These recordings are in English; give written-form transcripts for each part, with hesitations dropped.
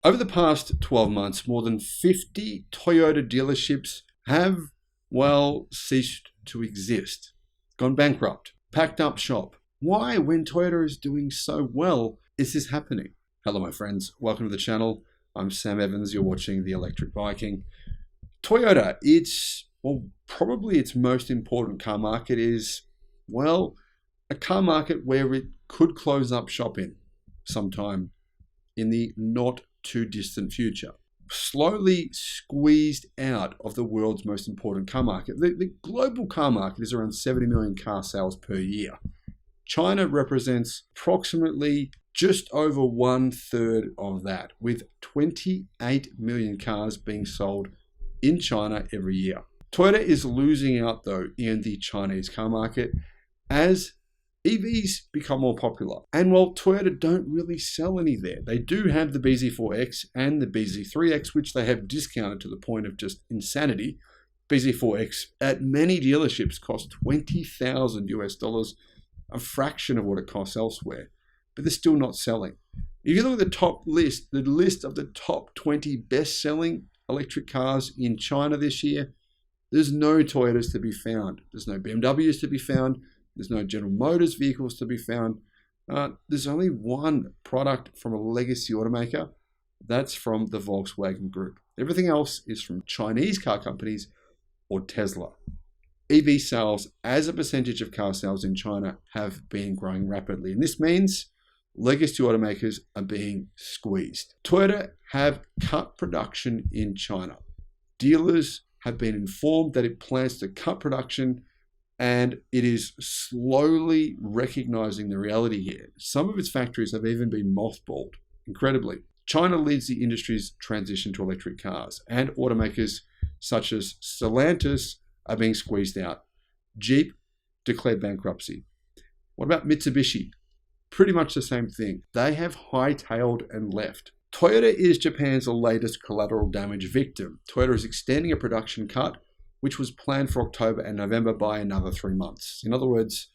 Over the past 12 months, more than 50 Toyota dealerships have, well, ceased to exist, gone bankrupt, packed up shop. Why, when Toyota is doing so well, is this happening? Hello, my friends. Welcome to the channel. I'm Sam Evans. You're watching The Electric Viking. Toyota, probably its most important car market is, a car market where it could close up shop in sometime in the not too distant future. Slowly squeezed out of the world's most important car market. The global car market is around 70 million car sales per year. China represents approximately just over 1/3 of that, with 28 million cars being sold in China every year. Toyota is losing out, though, in the Chinese car market as EVs become more popular. And while Toyota don't really sell any there, they do have the bZ4X and the bZ3X, which they have discounted to the point of just insanity. bZ4X at many dealerships cost $20,000, a fraction of what it costs elsewhere, but they're still not selling. If you look at the list of the top 20 best-selling electric cars in China this year, there's no Toyotas to be found. There's no BMWs to be found. There's no General Motors vehicles to be found. There's only one product from a legacy automaker. That's from the Volkswagen Group. Everything else is from Chinese car companies or Tesla. EV sales as a percentage of car sales in China have been growing rapidly. And this means legacy automakers are being squeezed. Toyota have cut production in China. Dealers have been informed that it plans to cut production, and it is slowly recognizing the reality here. Some of its factories have even been mothballed. Incredibly, China leads the industry's transition to electric cars, and automakers such as Stellantis are being squeezed out. Jeep declared bankruptcy. What about Mitsubishi? Pretty much the same thing. They have hightailed and left. Toyota is Japan's latest collateral damage victim. Toyota is extending a production cut which was planned for October and November by another 3 months. In other words,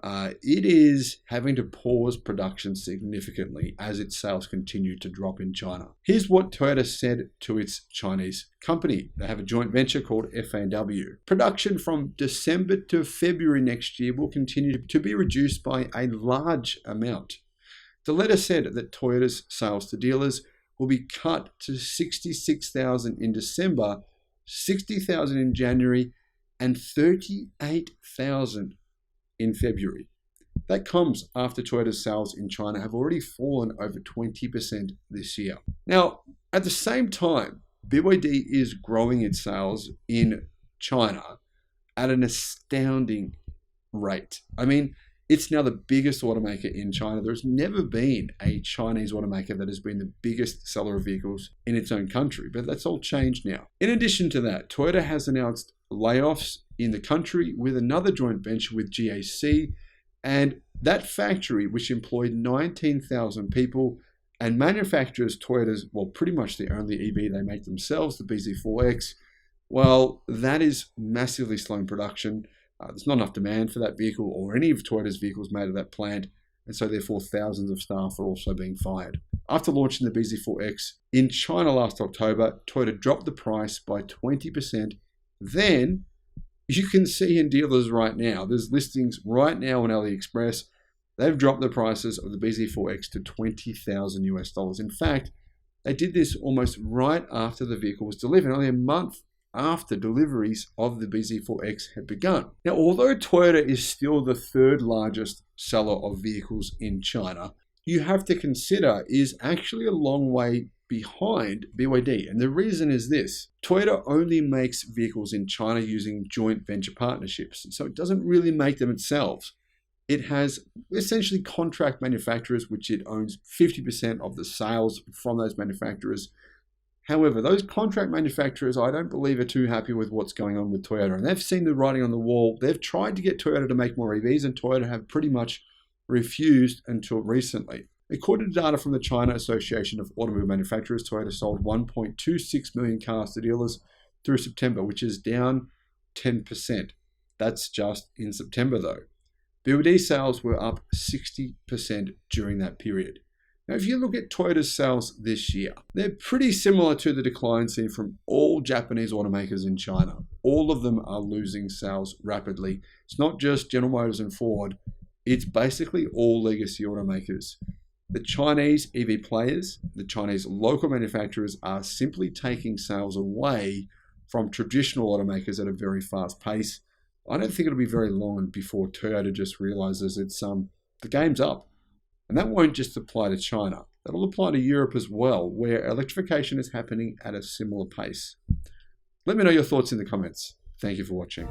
it is having to pause production significantly as its sales continue to drop in China. Here's what Toyota said to its Chinese company. They have a joint venture called FAW. Production from December to February next year will continue to be reduced by a large amount. The letter said that Toyota's sales to dealers will be cut to 66,000 in December, 60,000 in January, and 38,000 in February. That comes after Toyota's sales in China have already fallen over 20% this year. Now, at the same time, BYD is growing its sales in China at an astounding rate. I mean, it's now the biggest automaker in China. There's never been a Chinese automaker that has been the biggest seller of vehicles in its own country, but that's all changed now. In addition to that, Toyota has announced layoffs in the country with another joint venture with GAC, and that factory, which employed 19,000 people and manufactures Toyota's, pretty much the only EV they make themselves, the bZ4X, that is massively slowing production. There's not enough demand for that vehicle or any of Toyota's vehicles made at that plant, and so therefore thousands of staff are also being fired. After launching the bZ4X in China last October, Toyota dropped the price by 20%. Then, you can see in dealers right now, there's listings right now on AliExpress, they've dropped the prices of the bZ4X to $20,000. In fact, they did this almost right after the vehicle was delivered, only a month after deliveries of the bZ4X had begun. Now, although Toyota is still the third largest seller of vehicles in China, you have to consider is actually a long way behind BYD. And the reason is this: Toyota only makes vehicles in China using joint venture partnerships. So it doesn't really make them itself. It has essentially contract manufacturers, which it owns 50% of the sales from those manufacturers. However, those contract manufacturers, I don't believe, are too happy with what's going on with Toyota. And they've seen the writing on the wall. They've tried to get Toyota to make more EVs, and Toyota have pretty much refused until recently. According to data from the China Association of Automobile Manufacturers, Toyota sold 1.26 million cars to dealers through September, which is down 10%. That's just in September though. BYD sales were up 60% during that period. Now, if you look at Toyota's sales this year, they're pretty similar to the decline seen from all Japanese automakers in China. All of them are losing sales rapidly. It's not just General Motors and Ford, it's basically all legacy automakers. The Chinese EV players, the Chinese local manufacturers are simply taking sales away from traditional automakers at a very fast pace. I don't think it'll be very long before Toyota just realizes the game's up. And that won't just apply to China. That'll apply to Europe as well, where electrification is happening at a similar pace. Let me know your thoughts in the comments. Thank you for watching.